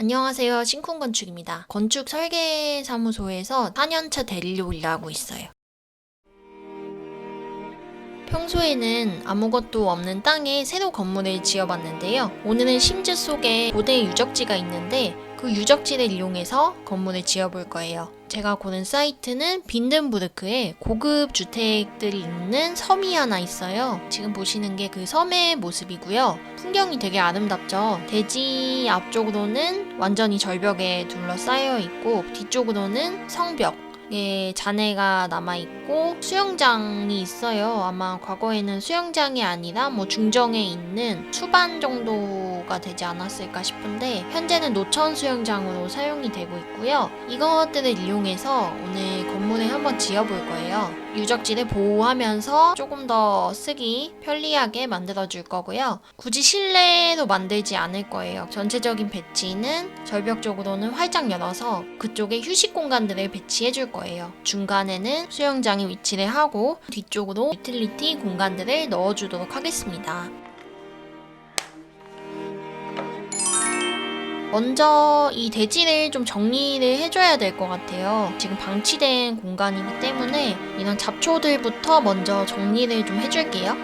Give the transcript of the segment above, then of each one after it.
안녕하세요. 신쿵건축입니다. 건축 설계 사무소에서 4년차 대리로 일하고 있어요. 평소에는 아무것도 없는 땅에 새로 건물을 지어봤는데요. 오늘은 심지 속에 고대 유적지가 있는데 그 유적지를 이용해서 건물을 지어볼 거예요. 제가 고른 사이트는 빈덴부르크에 고급 주택들이 있는 섬이 하나 있어요. 지금 보시는 게 그 섬의 모습이고요. 풍경이 되게 아름답죠. 대지 앞쪽으로는 완전히 절벽에 둘러싸여 있고 뒤쪽으로는 성벽 잔해가 남아있고 수영장이 있어요. 아마 과거에는 수영장이 아니라 중정에 있는 수반 정도가 되지 않았을까 싶은데 현재는 노천 수영장으로 사용이 되고 있고요. 이것들을 이용해서 오늘 건물을 한번 지어볼 거예요. 유적지를 보호하면서 조금 더 쓰기 편리하게 만들어 줄 거고요. 굳이 실내로 만들지 않을 거예요. 전체적인 배치는 절벽 쪽으로는 활짝 열어서 그쪽에 휴식 공간들을 배치해 줄 거예요. 중간에는 수영장이 위치를 하고 뒤쪽으로 유틸리티 공간들을 넣어주도록 하겠습니다. 먼저 이 대지를 좀 정리를 해줘야 될 것 같아요. 지금 방치된 공간이기 때문에 이런 잡초들부터 먼저 정리를 좀 해줄게요.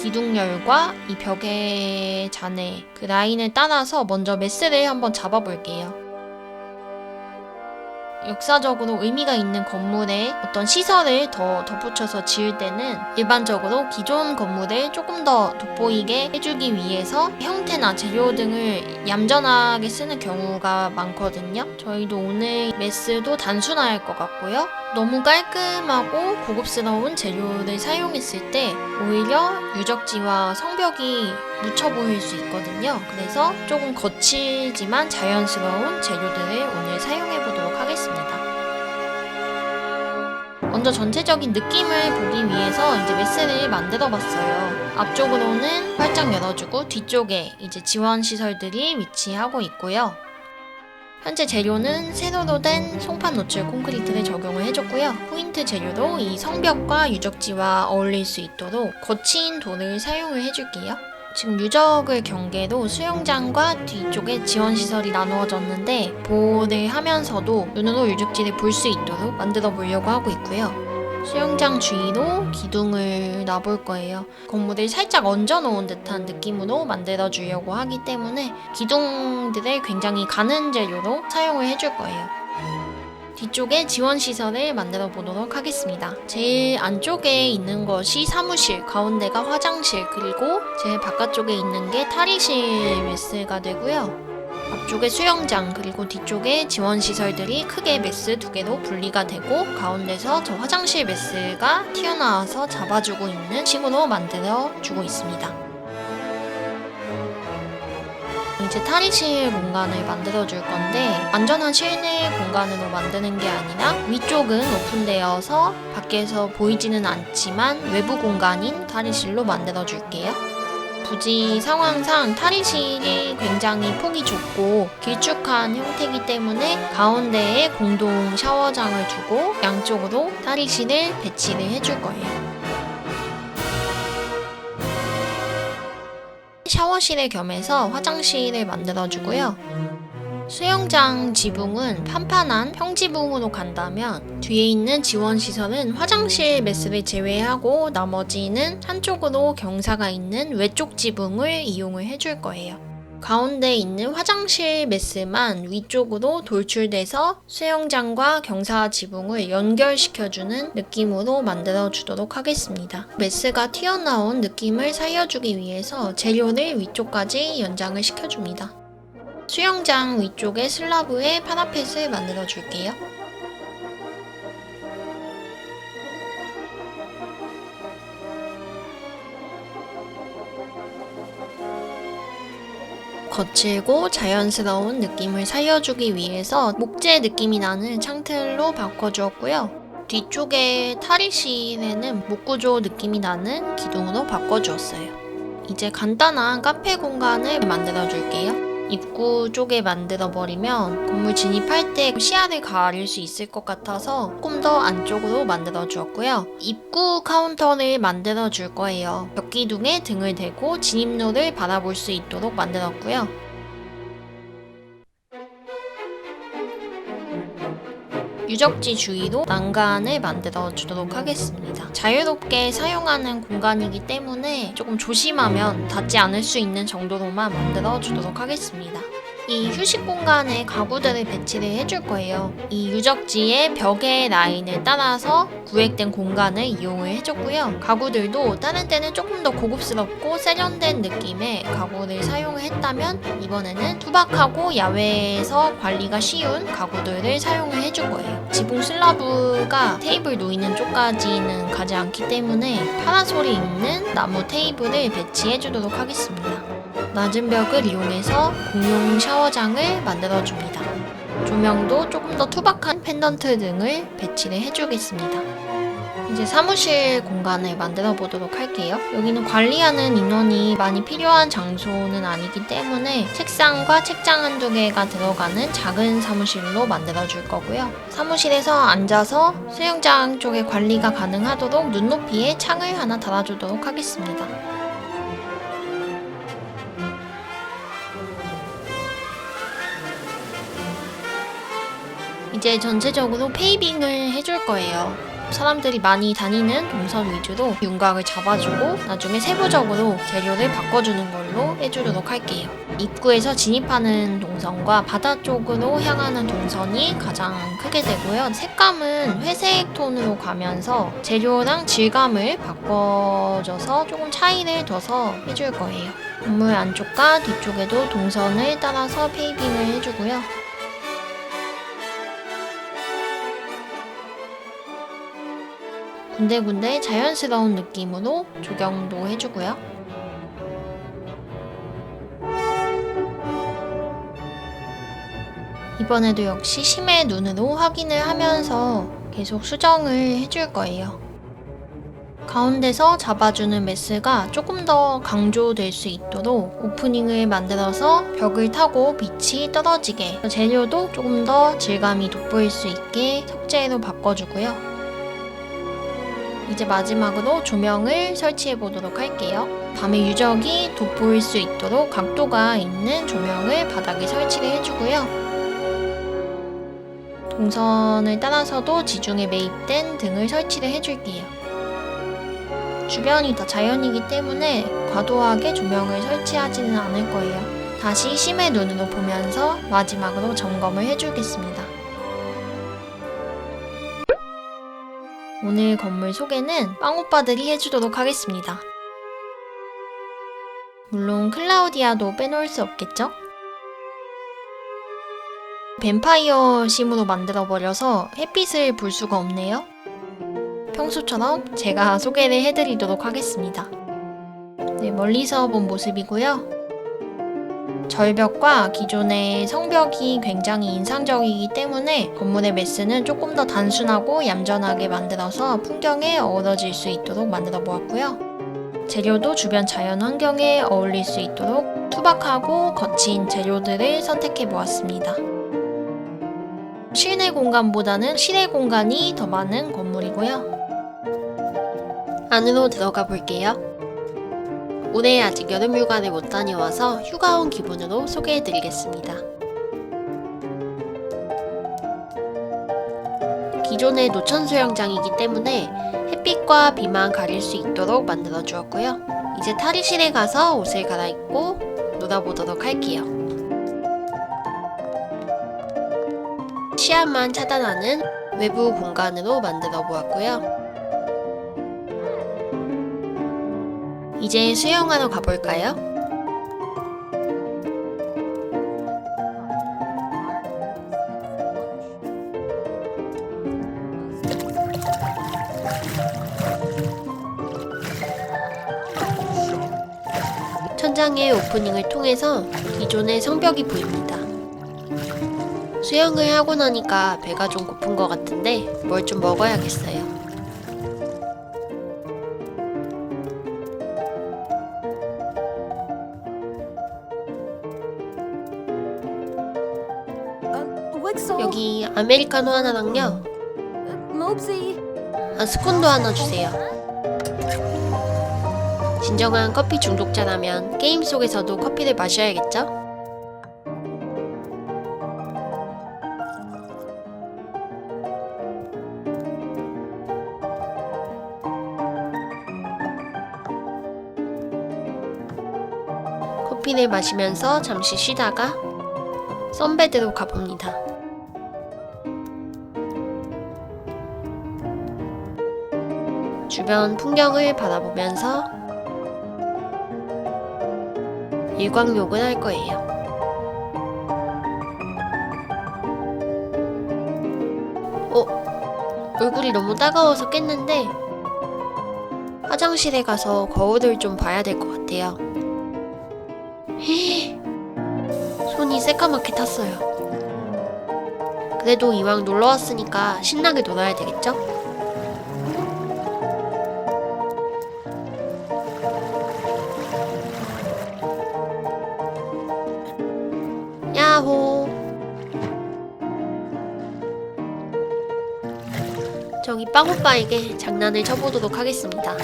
기둥열과 이 벽의 잔해 그 라인을 따라서 먼저 메스를 한번 잡아볼게요. 역사적으로 의미가 있는 건물에 어떤 시설을 더 덧붙여서 지을 때는 일반적으로 기존 건물을 조금 더 돋보이게 해주기 위해서 형태나 재료 등을 얌전하게 쓰는 경우가 많거든요. 저희도 오늘 메스도 단순할 것 같고요. 너무 깔끔하고 고급스러운 재료를 사용했을 때 오히려 유적지와 성벽이 묻혀 보일 수 있거든요. 그래서 조금 거칠지만 자연스러운 재료들을 오늘 사용해 보도록 하겠습니다. 먼저 전체적인 느낌을 보기 위해서 이제 메스를 만들어 봤어요. 앞쪽으로는 활짝 열어주고 뒤쪽에 이제 지원 시설들이 위치하고 있고요. 현재 재료는 세로로 된 송판 노출 콘크리트를 적용을 해줬고요. 포인트 재료로 이 성벽과 유적지와 어울릴 수 있도록 거친 돌을 사용을 해줄게요. 지금 유적을 경계로 수영장과 뒤쪽에 지원시설이 나누어졌는데 보호를 하면서도 눈으로 유적지를 볼 수 있도록 만들어 보려고 하고 있고요. 수영장 주위로 기둥을 놔볼 거예요. 건물을 살짝 얹어 놓은 듯한 느낌으로 만들어 주려고 하기 때문에 기둥들을 굉장히 가는 재료로 사용을 해줄 거예요. 뒤쪽에 지원시설을 만들어 보도록 하겠습니다. 제일 안쪽에 있는 것이 사무실, 가운데가 화장실, 그리고 제일 바깥쪽에 있는 게 탈의실 메스가 되고요. 앞쪽에 수영장, 그리고 뒤쪽에 지원시설들이 크게 메스 2개로 분리가 되고 가운데서 저 화장실 메스가 튀어나와서 잡아주고 있는 식으로 만들어주고 있습니다. 이제 탈의실 공간을 만들어줄 건데 안전한 실내 공간으로 만드는 게 아니라 위쪽은 오픈되어서 밖에서 보이지는 않지만 외부 공간인 탈의실로 만들어줄게요. 부지 상황상 탈의실이 굉장히 폭이 좁고 길쭉한 형태이기 때문에 가운데에 공동 샤워장을 두고 양쪽으로 탈의실을 배치를 해줄 거예요. 샤워실을 겸해서 화장실을 만들어주고요. 수영장 지붕은 판판한 평지붕으로 간다면 뒤에 있는 지원시설은 화장실 메스를 제외하고 나머지는 한쪽으로 경사가 있는 외쪽 지붕을 이용을 해줄 거예요. 가운데 있는 화장실 메스만 위쪽으로 돌출돼서 수영장과 경사 지붕을 연결시켜주는 느낌으로 만들어주도록 하겠습니다. 메스가 튀어나온 느낌을 살려주기 위해서 재료를 위쪽까지 연장을 시켜줍니다. 수영장 위쪽에 슬라브에 파라펫을 만들어줄게요. 거칠고 자연스러운 느낌을 살려주기 위해서 목재 느낌이 나는 창틀로 바꿔주었고요. 뒤쪽에 탈의실에는 목구조 느낌이 나는 기둥으로 바꿔주었어요. 이제 간단한 카페 공간을 만들어 줄게요. 입구 쪽에 만들어 버리면 건물 진입할 때 시야를 가릴 수 있을 것 같아서 조금 더 안쪽으로 만들어 주었고요. 입구 카운터를 만들어 줄 거예요. 벽기둥에 등을 대고 진입로를 바라볼 수 있도록 만들었고요. 유적지 주위로 난간을 만들어 주도록 하겠습니다. 자유롭게 사용하는 공간이기 때문에 조금 조심하면 닿지 않을 수 있는 정도로만 만들어 주도록 하겠습니다. 이 휴식 공간에 가구들을 배치를 해줄 거예요. 이 유적지의 벽의 라인을 따라서 구획된 공간을 이용을 해줬고요. 가구들도 다른 때는 조금 더 고급스럽고 세련된 느낌의 가구를 사용을 했다면 이번에는 투박하고 야외에서 관리가 쉬운 가구들을 사용을 해줄 거예요. 지붕 슬러브가 테이블 놓이는 쪽까지는 가지 않기 때문에 파라솔이 있는 나무 테이블을 배치해 주도록 하겠습니다. 낮은 벽을 이용해서 공용 샤워장을 만들어줍니다. 조명도 조금 더 투박한 펜던트 등을 배치를 해주겠습니다. 이제 사무실 공간을 만들어 보도록 할게요. 여기는 관리하는 인원이 많이 필요한 장소는 아니기 때문에 책상과 책장 한두 개가 들어가는 작은 사무실로 만들어 줄 거고요. 사무실에서 앉아서 수영장 쪽에 관리가 가능하도록 눈높이에 창을 하나 달아주도록 하겠습니다. 이제 전체적으로 페이빙을 해줄 거예요. 사람들이 많이 다니는 동선 위주로 윤곽을 잡아주고 나중에 세부적으로 재료를 바꿔주는 걸로 해주도록 할게요. 입구에서 진입하는 동선과 바다 쪽으로 향하는 동선이 가장 크게 되고요. 색감은 회색 톤으로 가면서 재료랑 질감을 바꿔줘서 조금 차이를 둬서 해줄 거예요. 건물 안쪽과 뒤쪽에도 동선을 따라서 페이빙을 해주고요. 군데군데 자연스러운 느낌으로 조경도 해주고요. 이번에도 역시 심의 눈으로 확인을 하면서 계속 수정을 해줄 거예요. 가운데서 잡아주는 메스가 조금 더 강조될 수 있도록 오프닝을 만들어서 벽을 타고 빛이 떨어지게, 재료도 조금 더 질감이 돋보일 수 있게 석재로 바꿔주고요. 이제 마지막으로 조명을 설치해 보도록 할게요. 밤에 유적이 돋보일 수 있도록 각도가 있는 조명을 바닥에 설치를 해주고요. 동선을 따라서도 지중해 매입된 등을 설치를 해줄게요. 주변이 다 자연이기 때문에 과도하게 조명을 설치하지는 않을 거예요. 다시 심의 눈으로 보면서 마지막으로 점검을 해주겠습니다. 오늘 건물 소개는 빵오빠들이 해주도록 하겠습니다. 물론 클라우디아도 빼놓을 수 없겠죠? 뱀파이어 심으로 만들어버려서 햇빛을 볼 수가 없네요. 평소처럼 제가 소개를 해드리도록 하겠습니다. 네, 멀리서 본 모습이고요. 절벽과 기존의 성벽이 굉장히 인상적이기 때문에 건물의 메스는 조금 더 단순하고 얌전하게 만들어서 풍경에 어우러질 수 있도록 만들어 보았고요. 재료도 주변 자연 환경에 어울릴 수 있도록 투박하고 거친 재료들을 선택해 보았습니다. 실내 공간보다는 실외 공간이 더 많은 건물이고요. 안으로 들어가 볼게요. 올해 아직 여름 휴가를 못 다녀와서 휴가 온 기분으로 소개해드리겠습니다. 기존의 노천 수영장이기 때문에 햇빛과 비만 가릴 수 있도록 만들어 주었고요. 이제 탈의실에 가서 옷을 갈아입고 놀아보도록 할게요. 시야만 차단하는 외부 공간으로 만들어 보았고요. 이제 수영하러 가볼까요? 천장의 오프닝을 통해서 기존의 성벽이 보입니다. 수영을 하고 나니까 배가 좀 고픈 것 같은데 뭘 좀 먹어야겠어요. Exo. 여기 아메리카노 하나랑요. Mopsy. 스콘도 하나 주세요. 진정한 커피 중독자라면 게임 속에서도 커피를 마셔야겠죠? 커피를 마시면서 잠시 쉬다가 선베드로 가봅니다. 주변 풍경을 바라보면서 일광욕을 할 거예요. 얼굴이 너무 따가워서 깼는데 화장실에 가서 거울을 좀 봐야 될 것 같아요. 손이 새까맣게 탔어요. 그래도 이왕 놀러 왔으니까 신나게 놀아야 되겠죠? 야호! 저기 빵오빠에게 장난을 쳐보도록 하겠습니다.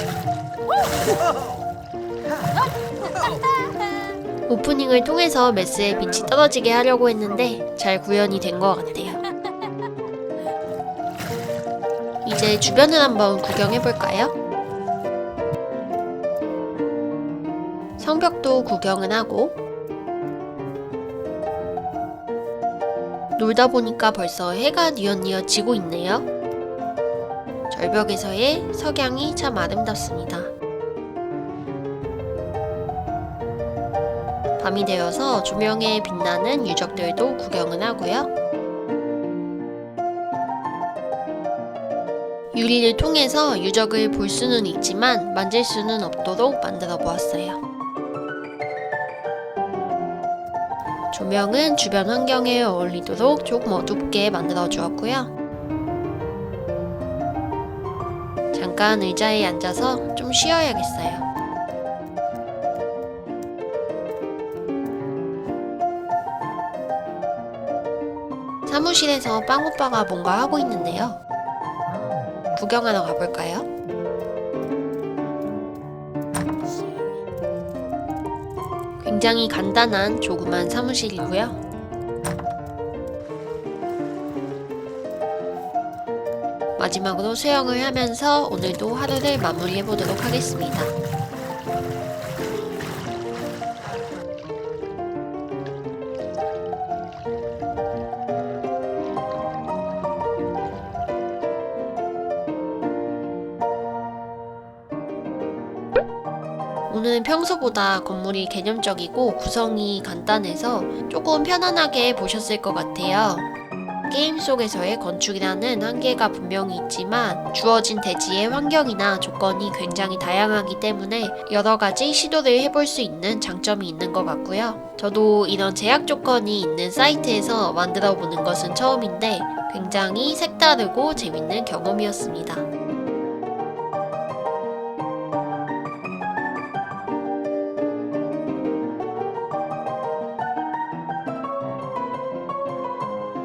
오프닝을 통해서 메스의 빛이 떨어지게 하려고 했는데 잘 구현이 된 것 같아요. 이제 주변을 한번 구경해볼까요? 성벽도 구경은 하고 놀다 보니까 벌써 해가 뉘엿뉘엿 지고 있네요. 절벽에서의 석양이 참 아름답습니다. 밤이 되어서 조명에 빛나는 유적들도 구경은 하고요. 유리를 통해서 유적을 볼 수는 있지만 만질 수는 없도록 만들어 보았어요. 조명은 주변 환경에 어울리도록 조금 어둡게 만들어 주었고요. 잠깐 의자에 앉아서 좀 쉬어야겠어요. 사무실에서 빵오빠가 뭔가 하고 있는데요. 구경하러 가볼까요? 굉장히 간단한 조그만 사무실이고요. 마지막으로 수영을 하면서 오늘도 하루를 마무리해보도록 하겠습니다. 오늘은 평소보다 건물이 개념적이고 구성이 간단해서 조금 편안하게 보셨을 것 같아요. 게임 속에서의 건축이라는 한계가 분명히 있지만 주어진 대지의 환경이나 조건이 굉장히 다양하기 때문에 여러가지 시도를 해볼 수 있는 장점이 있는 것 같고요. 저도 이런 제약 조건이 있는 사이트에서 만들어 보는 것은 처음인데 굉장히 색다르고 재밌는 경험이었습니다.